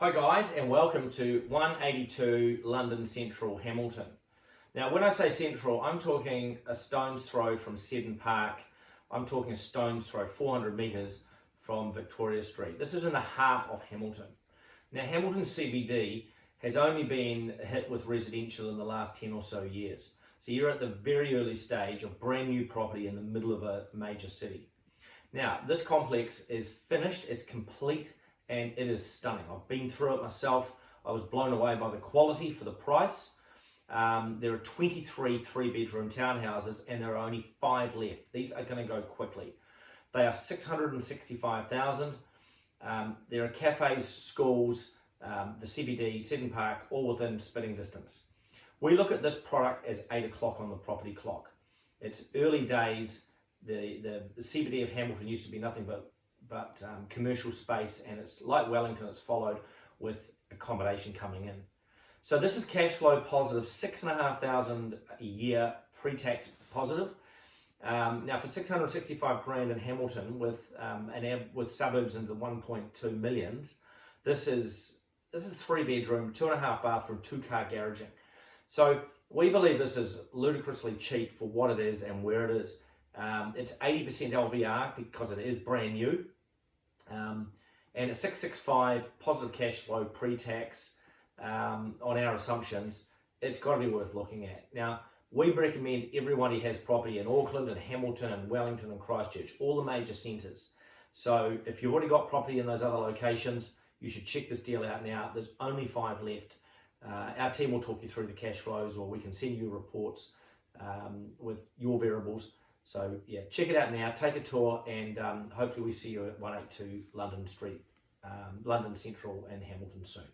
Hi guys, and welcome to 182 London Central, Hamilton. Now when I say central, I'm talking a stone's throw from Seddon Park. I'm talking a stone's throw, 400 metres from Victoria Street. This is in the heart of Hamilton. Now Hamilton CBD has only been hit with residential in the last 10 or so years. So you're at the very early stage of brand new property in the middle of a major city. Now this complex is finished, it's complete, and it is stunning. I've been through it myself. I was blown away by the quality for the price. There are 23 three-bedroom townhouses and there are only 5 left. These are going to go quickly. They are 665,000. There are cafes, schools, the CBD, Seddon Park, all within spitting distance. We look at this product as 8 o'clock on the property clock. It's early days. The CBD of Hamilton used to be nothing but commercial space, and it's like Wellington, it's followed with accommodation coming in. So this is cash flow positive, 6,500 a year pre-tax positive. Now for 665 grand in Hamilton with suburbs into 1.2 millions, this is 3-bedroom, 2.5 bathroom, 2-car garaging. So we believe this is ludicrously cheap for what it is and where it is. It's 80% LVR because it is brand new. And at 665 positive cash flow pre-tax on our assumptions, it's got to be worth looking at. Now, we recommend everybody has property in Auckland and Hamilton and Wellington and Christchurch, all the major centres. So if you've already got property in those other locations, you should check this deal out now. There's only 5 left. Our team will talk you through the cash flows, or we can send you reports with your variables. So yeah, check it out now, take a tour, and hopefully we see you at 182 London Street, London Central and Hamilton soon.